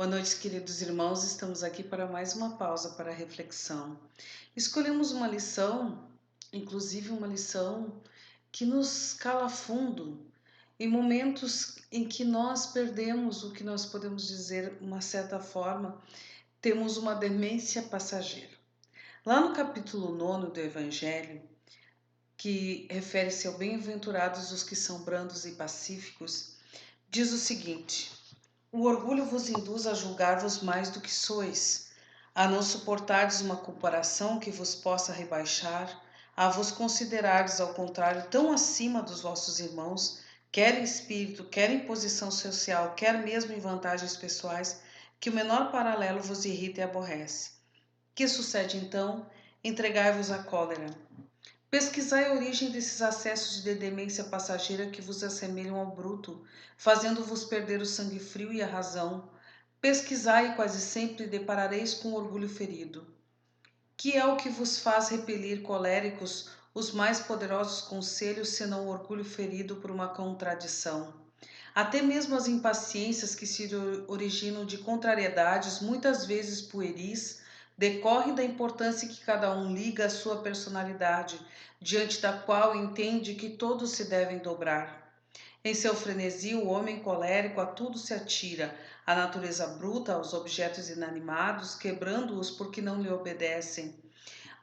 Boa noite, queridos irmãos. Estamos aqui para mais uma pausa para a reflexão. Escolhemos uma lição, inclusive uma lição que nos cala fundo em momentos em que nós perdemos o que nós podemos dizer, uma certa forma, temos uma demência passageira. Lá no capítulo 9 do Evangelho, que refere-se ao bem-aventurados os que são brandos e pacíficos, diz o seguinte: o orgulho vos induz a julgar-vos mais do que sois, a não suportardes uma comparação que vos possa rebaixar, a vos considerardes, ao contrário, tão acima dos vossos irmãos, quer em espírito, quer em posição social, quer mesmo em vantagens pessoais, que o menor paralelo vos irrita e aborrece. Que sucede então? Entregai-vos à cólera. Pesquisai a origem desses acessos de demência passageira que vos assemelham ao bruto, fazendo-vos perder o sangue frio e a razão. Pesquisai e quase sempre deparareis com orgulho ferido. Que é o que vos faz repelir coléricos os mais poderosos conselhos, senão o orgulho ferido por uma contradição? Até mesmo as impaciências que se originam de contrariedades, muitas vezes pueris, decorrem da importância que cada um liga à sua personalidade, diante da qual entende que todos se devem dobrar. Em seu frenesi, o homem colérico a tudo se atira, à natureza bruta, aos objetos inanimados, quebrando-os porque não lhe obedecem.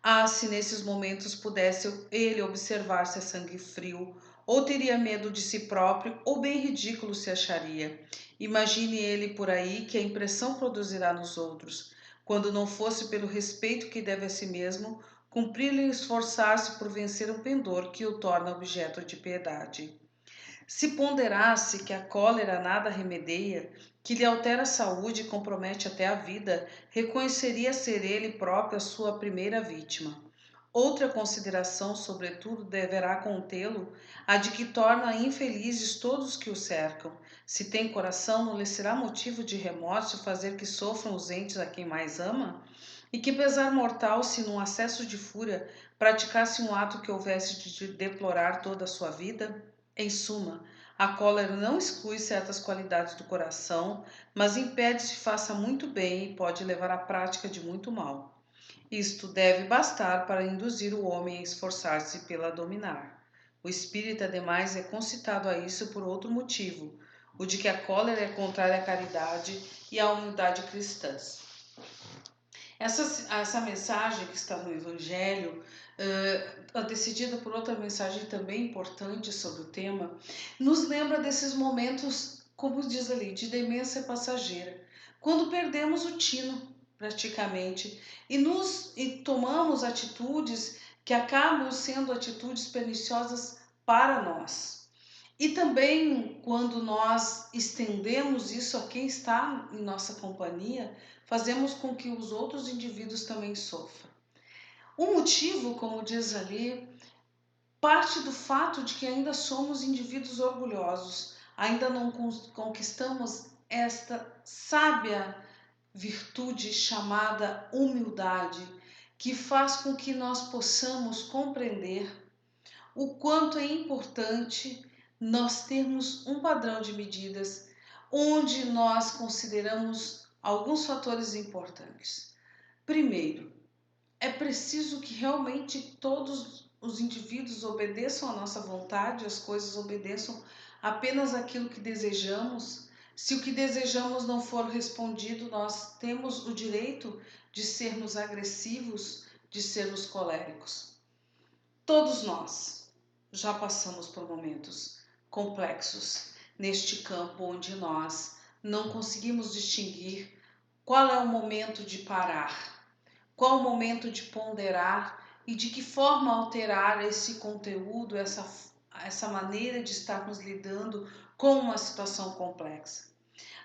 Ah, se nesses momentos pudesse ele observar-se a sangue frio, ou teria medo de si próprio, ou bem ridículo se acharia. Imagine ele por aí que a impressão produzirá nos outros, quando não fosse pelo respeito que deve a si mesmo, cumprir-lhe esforçar-se por vencer o pendor que o torna objeto de piedade. Se ponderasse que a cólera nada remedeia, que lhe altera a saúde e compromete até a vida, reconheceria ser ele próprio a sua primeira vítima. Outra consideração, sobretudo, deverá contê-lo, a de que torna infelizes todos os que o cercam. Se tem coração, não lhe será motivo de remorso fazer que sofram os entes a quem mais ama? E que pesar mortal se, num acesso de fúria, praticasse um ato que houvesse de deplorar toda a sua vida? Em suma, a cólera não exclui certas qualidades do coração, mas impede se faça muito bem e pode levar à prática de muito mal. Isto deve bastar para induzir o homem a esforçar-se pela dominar. O espírito, ademais, é concitado a isso por outro motivo, o de que a cólera é contrária à caridade e à humildade cristãs. Essa mensagem que está no Evangelho, antecedida por outra mensagem também importante sobre o tema, nos lembra desses momentos, como diz ali, de demência passageira, quando perdemos o tino, praticamente, e tomamos atitudes que acabam sendo atitudes perniciosas para nós. E também quando nós estendemos isso a quem está em nossa companhia, fazemos com que os outros indivíduos também sofram. O motivo, como diz ali, parte do fato de que ainda somos indivíduos orgulhosos, ainda não conquistamos esta sábia virtude chamada humildade, que faz com que nós possamos compreender o quanto é importante nós termos um padrão de medidas onde nós consideramos alguns fatores importantes. Primeiro, é preciso que realmente todos os indivíduos obedeçam à nossa vontade, as coisas obedeçam apenas aquilo que desejamos. Se o que desejamos não for respondido, nós temos o direito de sermos agressivos, de sermos coléricos. Todos nós já passamos por momentos complexos neste campo onde nós não conseguimos distinguir qual é o momento de parar, qual o momento de ponderar e de que forma alterar esse conteúdo, essa maneira de estarmos lidando com uma situação complexa.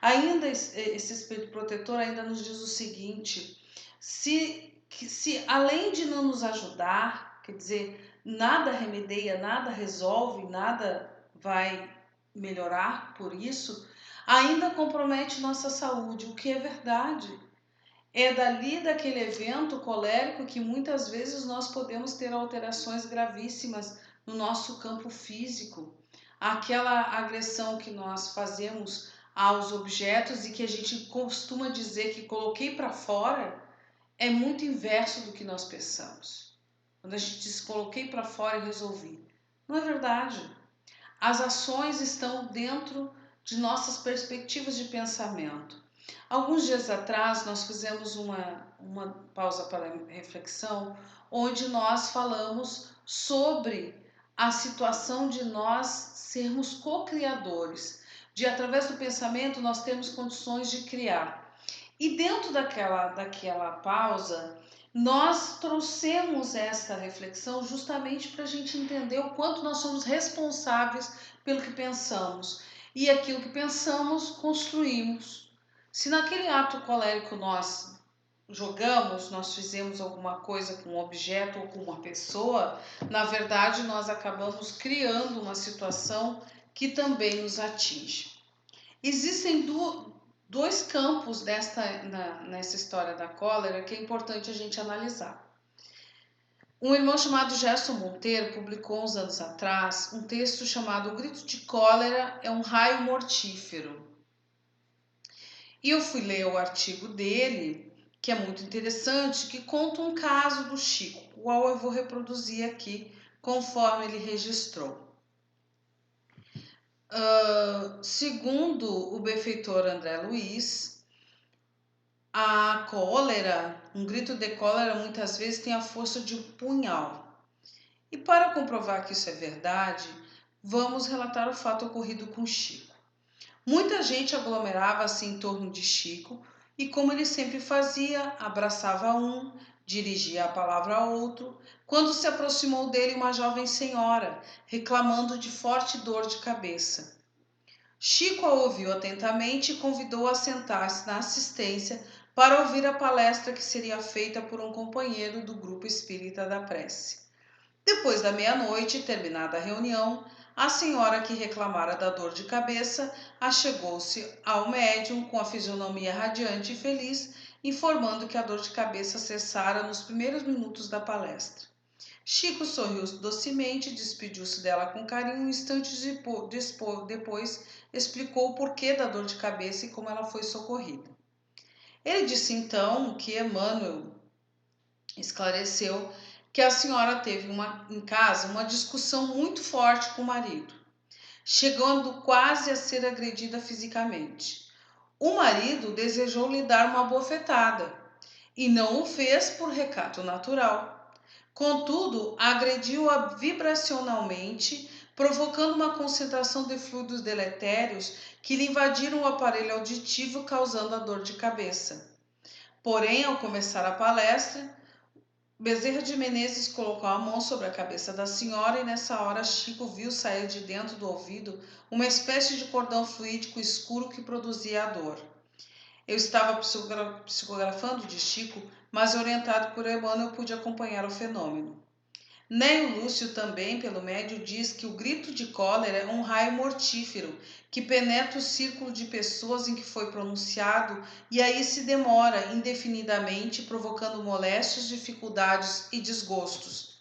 Ainda esse espírito protetor ainda nos diz o seguinte: se além de não nos ajudar, quer dizer, nada remedia, nada resolve, nada vai melhorar por isso, ainda compromete nossa saúde, o que é verdade. É dali daquele evento colérico que muitas vezes nós podemos ter alterações gravíssimas no nosso campo físico. Aquela agressão que nós fazemos aos objetos e que a gente costuma dizer que coloquei para fora, é muito inverso do que nós pensamos. Quando a gente diz coloquei para fora e resolvi. Não é verdade. As ações estão dentro de nossas perspectivas de pensamento. Alguns dias atrás nós fizemos uma pausa para reflexão, onde nós falamos sobre a situação de nós sermos co-criadores, de através do pensamento nós temos condições de criar. E dentro daquela pausa, nós trouxemos esta reflexão justamente para a gente entender o quanto nós somos responsáveis pelo que pensamos. E aquilo que pensamos, construímos. Se naquele ato colérico nós jogamos, nós fizemos alguma coisa com um objeto ou com uma pessoa, na verdade nós acabamos criando uma situação que também nos atinge. Existem dois campos nessa história da cólera que é importante a gente analisar. Um irmão chamado Gerson Monteiro publicou uns anos atrás um texto chamado O Grito de Cólera é um Raio Mortífero. E eu fui ler o artigo dele, que é muito interessante, que conta um caso do Chico, o qual eu vou reproduzir aqui conforme ele registrou. Segundo o benfeitor André Luiz, a cólera, um grito de cólera muitas vezes tem a força de um punhal. E para comprovar que isso é verdade, vamos relatar o fato ocorrido com Chico. Muita gente aglomerava-se em torno de Chico e, como ele sempre fazia, abraçava um, dirigia a palavra a outro, quando se aproximou dele uma jovem senhora, reclamando de forte dor de cabeça. Chico a ouviu atentamente e convidou-a a sentar-se na assistência para ouvir a palestra que seria feita por um companheiro do grupo espírita da prece. Depois da meia-noite, terminada a reunião, a senhora que reclamara da dor de cabeça achegou-se ao médium com a fisionomia radiante e feliz, informando que a dor de cabeça cessara nos primeiros minutos da palestra. Chico sorriu docemente, despediu-se dela com carinho e um instante depois explicou o porquê da dor de cabeça e como ela foi socorrida. Ele disse então que Emmanuel esclareceu que a senhora teve em casa uma discussão muito forte com o marido, chegando quase a ser agredida fisicamente. O marido desejou lhe dar uma bofetada e não o fez por recato natural. Contudo, agrediu-a vibracionalmente, provocando uma concentração de fluidos deletérios que lhe invadiram o aparelho auditivo, causando a dor de cabeça. Porém, ao começar a palestra, Bezerra de Menezes colocou a mão sobre a cabeça da senhora e nessa hora Chico viu sair de dentro do ouvido uma espécie de cordão fluídico escuro que produzia a dor. Eu estava psicografando de Chico, mas orientado por Emmanuel pude acompanhar o fenômeno. Neio Lúcio também, pelo médio, diz que o grito de cólera é um raio mortífero que penetra o círculo de pessoas em que foi pronunciado e aí se demora indefinidamente, provocando moléstias, dificuldades e desgostos.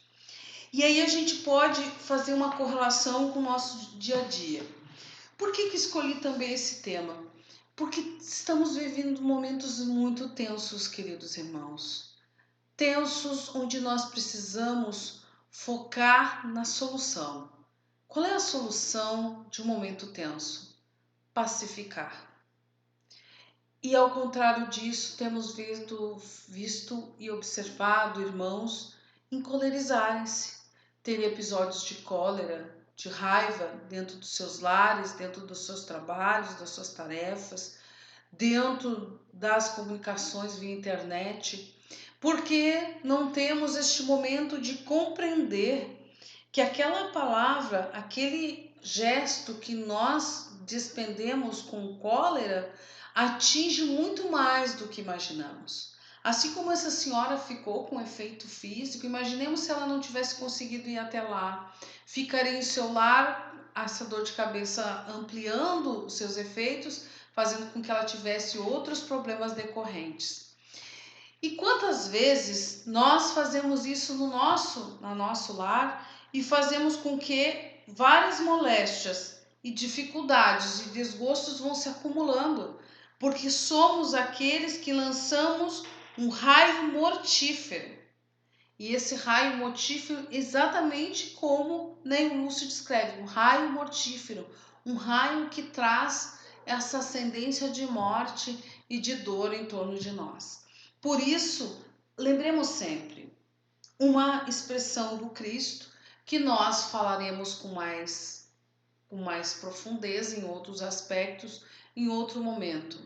E aí a gente pode fazer uma correlação com o nosso dia a dia. Por que escolhi também esse tema? Porque estamos vivendo momentos muito tensos, queridos irmãos. Tensos onde nós precisamos focar na solução. Qual é a solução de um momento tenso? Pacificar. E ao contrário disso, temos visto e observado irmãos encolerizarem-se, terem episódios de cólera, de raiva dentro dos seus lares, dentro dos seus trabalhos, das suas tarefas, dentro das comunicações via internet, porque não temos este momento de compreender que aquela palavra, aquele gesto que nós despendemos com cólera, atinge muito mais do que imaginamos. Assim como essa senhora ficou com efeito físico, imaginemos se ela não tivesse conseguido ir até lá. Ficaria em seu lar, essa dor de cabeça ampliando os seus efeitos, fazendo com que ela tivesse outros problemas decorrentes. E quantas vezes nós fazemos isso no nosso lar e fazemos com que várias moléstias e dificuldades e desgostos vão se acumulando, porque somos aqueles que lançamos um raio mortífero. E esse raio mortífero, exatamente como Neil Lúcio descreve, um raio mortífero, um raio que traz essa ascendência de morte e de dor em torno de nós. Por isso, lembremos sempre uma expressão do Cristo que nós falaremos com mais profundeza em outros aspectos, em outro momento.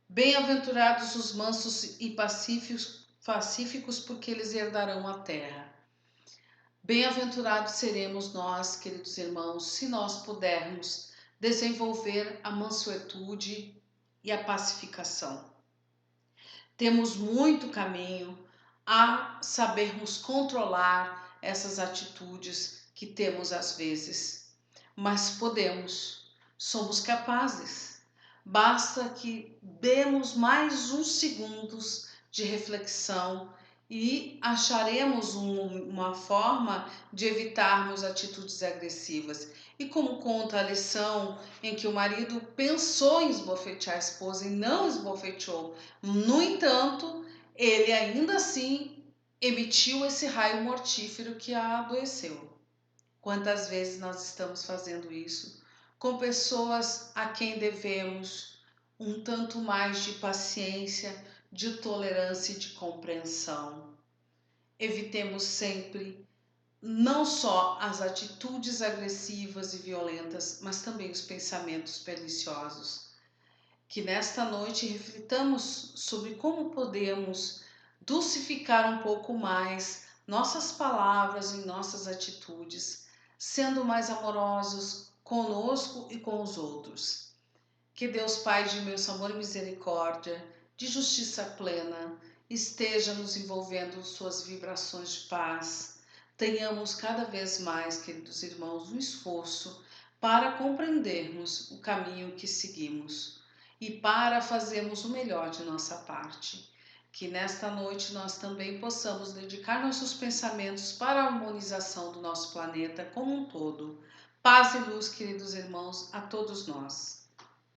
Bem-aventurados os mansos e pacíficos, porque eles herdarão a terra. Bem-aventurados seremos nós, queridos irmãos, se nós pudermos desenvolver a mansuetude e a pacificação. Temos muito caminho a sabermos controlar essas atitudes que temos às vezes, mas podemos, somos capazes. Basta que demos mais uns segundos de reflexão e acharemos uma forma de evitarmos atitudes agressivas. E como conta a lição em que o marido pensou em esbofetear a esposa e não esbofeteou, no entanto, ele ainda assim emitiu esse raio mortífero que a adoeceu. Quantas vezes nós estamos fazendo isso com pessoas a quem devemos um tanto mais de paciência, de tolerância e de compreensão. Evitemos sempre não só as atitudes agressivas e violentas, mas também os pensamentos perniciosos. Que nesta noite reflitamos sobre como podemos dulcificar um pouco mais nossas palavras e nossas atitudes, sendo mais amorosos conosco e com os outros. Que Deus Pai de imenso amor e misericórdia, de justiça plena, esteja nos envolvendo suas vibrações de paz. Tenhamos cada vez mais, queridos irmãos, um esforço para compreendermos o caminho que seguimos e para fazermos o melhor de nossa parte. Que nesta noite nós também possamos dedicar nossos pensamentos para a harmonização do nosso planeta como um todo. Paz e luz, queridos irmãos, a todos nós.